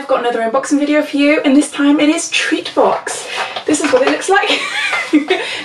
got another unboxing video for you, and this time it is Treatbox. This is what it looks like.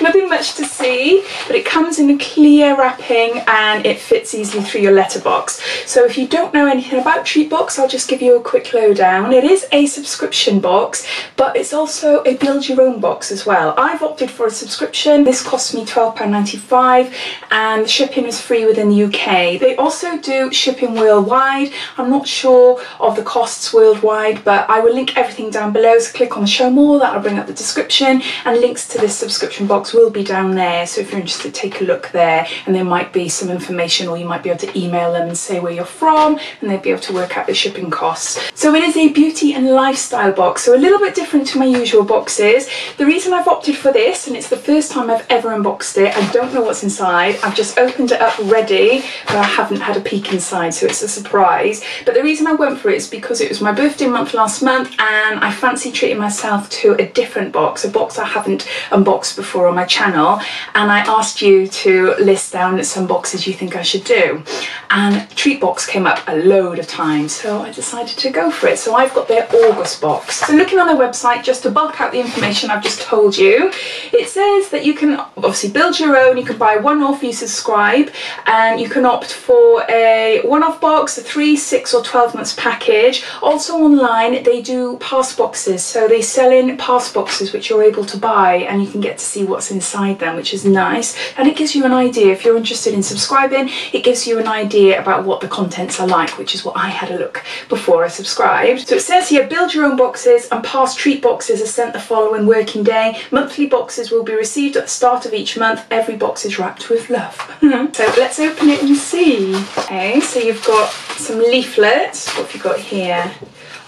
Nothing much to see, but it comes in a clear wrapping and it fits easily through your letterbox. So if you don't know anything about Treatbox, I'll just give you a quick lowdown. It is a subscription box, but it's also a build your own box as well. I've opted for a subscription. This cost me £12.95 and shipping is free within the UK. They also do shipping worldwide. I'm not sure of the costs worldwide, but I will link everything down below. So click on the show more, that'll bring up the description, and links to this subscription box will be down there. So if you're interested, take a look there, and there might be some information, or you might be able to email them and say where you're from, and they'll be able to work out the shipping costs. So it is a beauty and lifestyle box, so a little bit different to my usual boxes. The reason I've opted for this, and it's the first time I've ever unboxed it, I don't know what's inside. I've just opened it up ready, but I haven't had a peek inside, so it's a surprise. But the reason I went for it is because it was my birthday month last month, and I fancy treating myself to a different box, a box I haven't unboxed before on my channel, and I asked you to list down some boxes you think I should do, and Treatbox came up a load of times, so I decided to go for it. So I've got their August box. So looking on their website, just to bulk out the information I've just told you, it says that you can obviously build your own, you can buy one-off, you subscribe, and you can opt for a one-off box, a 3, 6 or 12 months package. Also online they do pass boxes, so they sell in pass boxes which you're able to buy, and you can get to see what's inside them, which is nice, and it gives you an idea. If you're interested in subscribing, it gives you an idea about what the contents are like, which is what I had a look before I subscribed. So it says here, build your own boxes and past treat boxes are sent the following working day. Monthly boxes will be received at the start of each month. Every box is wrapped with love. So let's open it and see. Okay, so you've got some leaflets. What have you got here?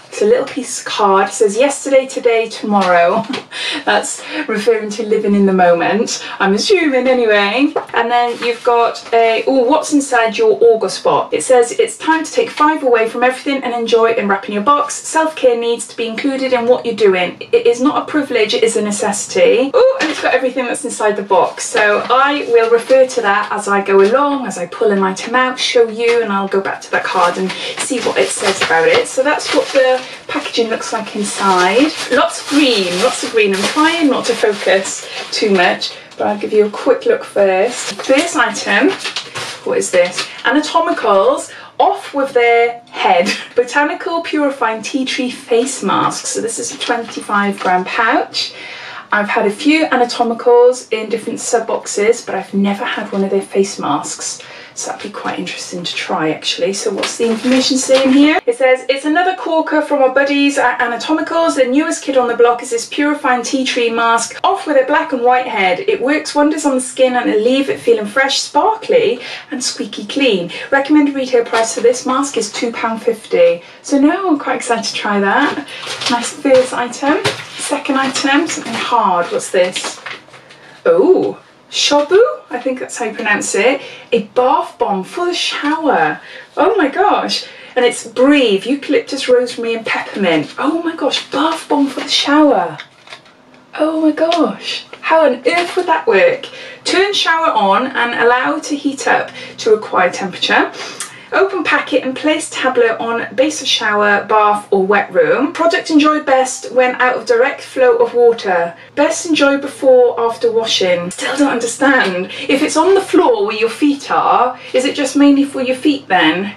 It's a little piece of card. It says yesterday, today, tomorrow. That's referring to living in the moment, I'm assuming anyway. And then you've got a, oh, what's inside your August box? It says it's time to take 5 away from everything and enjoy unwrapping your box. Self-care needs to be included in what you're doing. It is not a privilege, it is a necessity. Oh, and it's got everything that's inside the box. So I will refer to that as I go along, as I pull an item out, show you, and I'll go back to that card and see what it says about it. So that's what the packaging looks like inside. Lots of green, lots of green. I'm trying not to focus too much, but I'll give you a quick look first. First item, what is this? Anatomicals, off with their head. Botanical Purifying Tea Tree Face Masks. So this is a 25-gram pouch. I've had a few Anatomicals in different sub boxes, but I've never had one of their face masks. So that'd be quite interesting to try actually. So what's the information saying here? It says, it's another corker from our buddies at Anatomicals. The newest kid on the block is this Purifying Tea Tree Mask, off with a black and white head. It works wonders on the skin and it'll leave it feeling fresh, sparkly and squeaky clean. Recommended retail price for this mask is £2.50. So now I'm quite excited to try that. Nice first item. Second item, something hard. What's this? Oh, Shobu, I think that's how you pronounce it. A bath bomb for the shower. Oh my gosh. And it's Breathe, eucalyptus, rosemary and peppermint. Oh my gosh, bath bomb for the shower. Oh my gosh. How on earth would that work? Turn shower on and allow to heat up to required temperature. Open packet and place tablet on base of shower, bath or wet room. Product enjoyed best when out of direct flow of water. Best enjoyed before, after washing. Still don't understand. If it's on the floor where your feet are, is it just mainly for your feet then?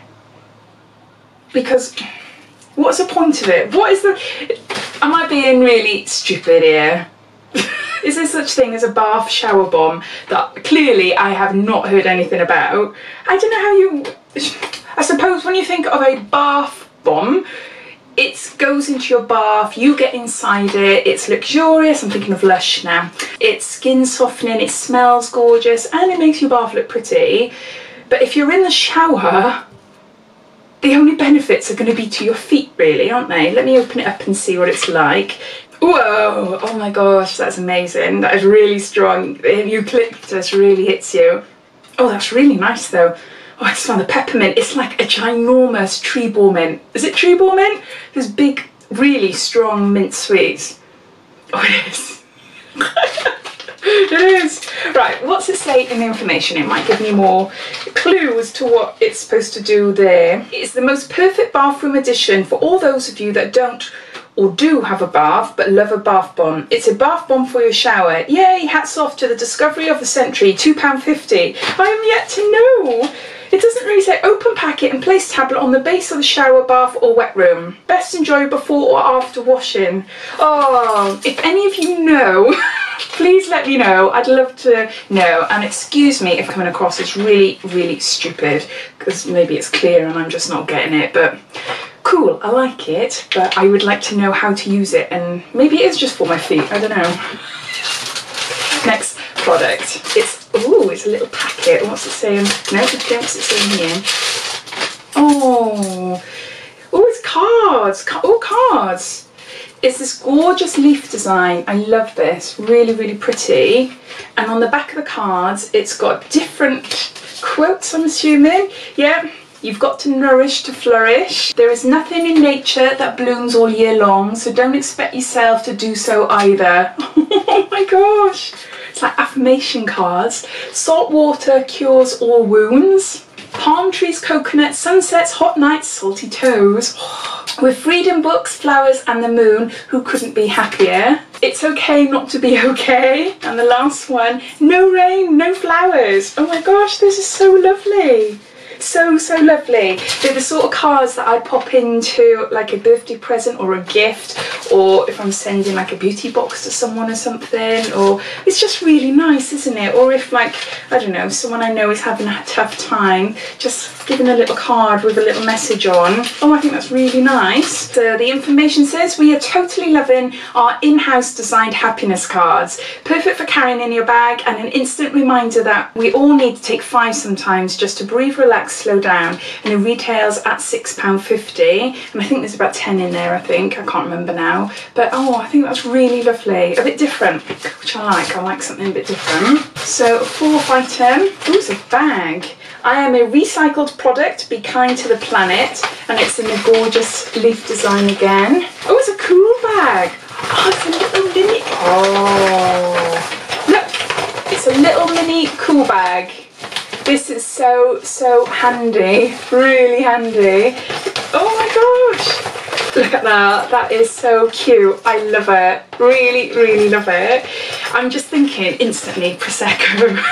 Because what's the point of it? What is the... Am I being really stupid here? Is there such thing as a bath shower bomb that clearly I have not heard anything about? I don't know how you... I suppose when you think of a bath bomb, it goes into your bath, you get inside it, it's luxurious, I'm thinking of Lush now. It's skin softening, it smells gorgeous, and it makes your bath look pretty. But if you're in the shower, the only benefits are going to be to your feet really, aren't they? Let me open it up and see what it's like. Whoa, oh my gosh, that's amazing. That is really strong. The eucalyptus really hits you. Oh, that's really nice though. Oh, I smell the peppermint. It's like a ginormous tree ball mint. Is it tree ball mint? Those big, really strong mint sweets. Oh, it is. It is. Right, what's it say in the information? It might give me more clues to what it's supposed to do there. It's the most perfect bathroom addition for all those of you that don't or do have a bath but love a bath bomb. It's a bath bomb for your shower. Yay, hats off to the discovery of the century, £2.50. I am yet to know. It doesn't really say. Open packet and place tablet on the base of the shower, bath or wet room. Best enjoy before or after washing. Oh, if any of you know, please let me know. I'd love to know. And excuse me if coming across as really, really stupid, because maybe it's clear and I'm just not getting it, but cool, I like it, but I would like to know how to use it, and maybe it is just for my feet, I don't know. Next product. It's a little packet. What's it saying? No, what's it saying here? Oh, it's cards. Cards. It's this gorgeous leaf design. I love this. Really, really pretty. And on the back of the cards, it's got different quotes, I'm assuming. Yeah. You've got to nourish to flourish. There is nothing in nature that blooms all year long, so don't expect yourself to do so either. Oh my gosh. It's like affirmation cards. Salt water cures all wounds. Palm trees, coconut, sunsets, hot nights, salty toes. With freedom, books, flowers and the moon, who couldn't be happier? It's okay not to be okay. And the last one, no rain, no flowers. Oh my gosh, this is so lovely. So lovely. They're the sort of cards that I'd pop into like a birthday present or a gift, or if I'm sending like a beauty box to someone or something, or it's just really nice, isn't it? Or if, like, I don't know, someone I know is having a tough time, just giving a little card with a little message on. Oh, I think that's really nice. So the information says we are totally loving our in-house designed happiness cards. Perfect for carrying in your bag and an instant reminder that we all need to take 5 sometimes just to breathe, relax, slow down. And it retails at £6.50, and I think there's about 10 in there, I think. I can't remember now, but oh, I think that's really lovely. A bit different, which I like something a bit different. So 4th item, oh, it's a bag. I am a recycled product, be kind to the planet, and it's in the gorgeous leaf design again. Oh, it's a cool bag. Oh, it's a little mini, oh look, it's a little mini cool bag. This is so handy, really handy. Oh my gosh, look at that, that is so cute. I love it, really love it. I'm just thinking instantly Prosecco.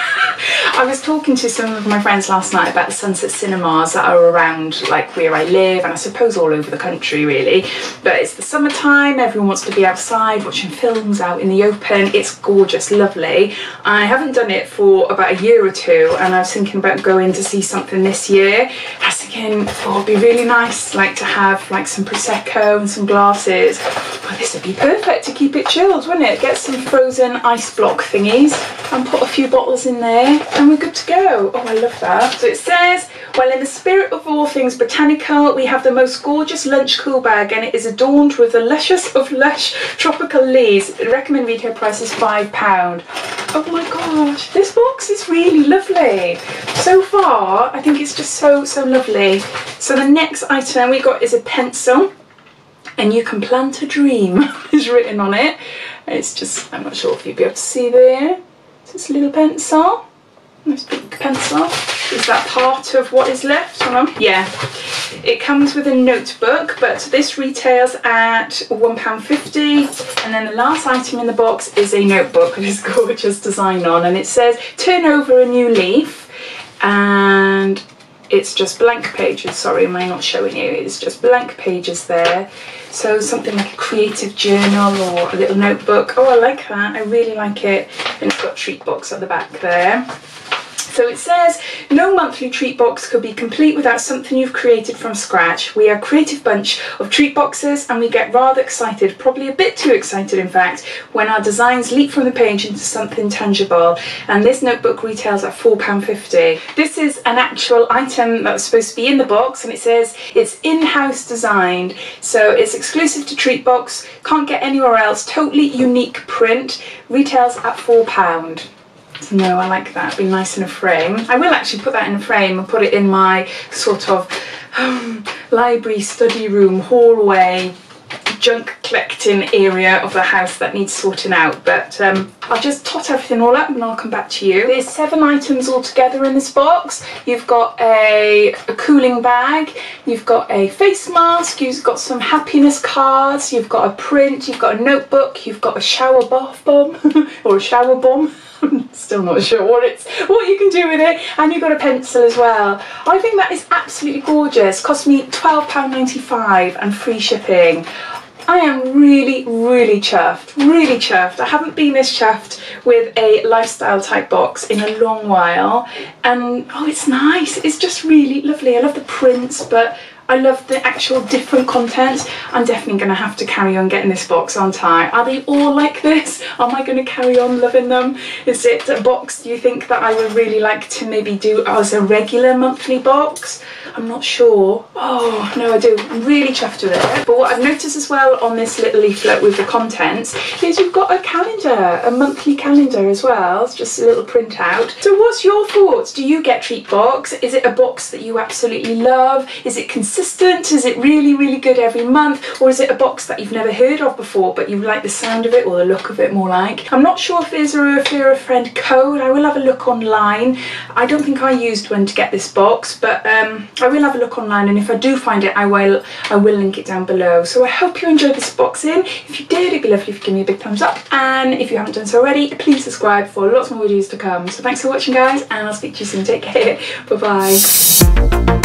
I was talking to some of my friends last night about the Sunset cinemas that are around like where I live, and I suppose all over the country really, but it's the summertime, everyone wants to be outside watching films out in the open. It's gorgeous, lovely. I haven't done it for about a year or two, and I was thinking about going to see something this year. I was thinking, oh, it'd be really nice like to have like some Prosecco and some glasses. Oh, this would be perfect to keep it chilled, wouldn't it? Get some frozen ice block thingies and put a few bottles in there, and we're good to go. Oh, I love that. So it says, well, in the spirit of all things botanical, we have the most gorgeous lunch cool bag, and it is adorned with the luscious of lush tropical leaves. The recommended retail price is £5. Oh my gosh, this box is really lovely. So far, I think it's just so lovely. So the next item we got is a pencil, and you can plant a dream is written on it. It's just, I'm not sure if you'll be able to see there. It's this little pencil. Nice big pencil. Is that part of what is left? Hold on. Yeah. It comes with a notebook, but this retails at £1.50. And then the last item in the box is a notebook with this gorgeous design on, and it says turn over a new leaf, and it's just blank pages. Sorry, am I not showing you? It's just blank pages there. So something like a creative journal or a little notebook. Oh, I like that. I really like it. And it's got Treatbox at the back there. So it says, no monthly treat box could be complete without something you've created from scratch. We are a creative bunch of treat boxes, and we get rather excited, probably a bit too excited in fact, when our designs leap from the page into something tangible. And this notebook retails at £4.50. This is an actual item that was supposed to be in the box, and it says it's in-house designed. So it's exclusive to Treatbox, can't get anywhere else, totally unique print, retails at £4. No, I like that. It'd be nice in a frame. I will actually put that in a frame and put it in my sort of library, study room, hallway, junk collecting area of the house that needs sorting out, but I'll just tot everything all up and I'll come back to you. There's 7 items all together in this box. You've got a cooling bag, you've got a face mask, you've got some happiness cards, you've got a print, you've got a notebook, you've got a shower bath bomb or a shower bomb. I'm still not sure what you can do with it, and you've got a pencil as well. I think that is absolutely gorgeous. Cost me £12.95 and free shipping. I am really chuffed. I haven't been this chuffed with a lifestyle type box in a long while, and oh, it's nice. It's just really lovely. I love the prints, but I love the actual different content. I'm definitely going to have to carry on getting this box, aren't I? Are they all like this? Am I going to carry on loving them? Is it a box, do you think, that I would really like to maybe do as a regular monthly box? I'm not sure. Oh, no, I do. I'm really chuffed with it. But what I've noticed as well on this little leaflet with the contents is you've got a calendar, a monthly calendar as well. It's just a little printout. So what's your thoughts? Do you get Treatbox? Is it a box that you absolutely love? Is it consistent? Is it really good every month? Or is it a box that you've never heard of before but you like the sound of it or the look of it more like? I'm not sure if there's a refer a friend code. I will have a look online. I don't think I used one to get this box, but I will have a look online, and if I do find it I will link it down below. So I hope you enjoyed this boxing. If you did, it'd be lovely if you give me a big thumbs up, and if you haven't done so already, please subscribe for lots more videos to come. So thanks for watching, guys, and I'll speak to you soon. Take care. Bye bye.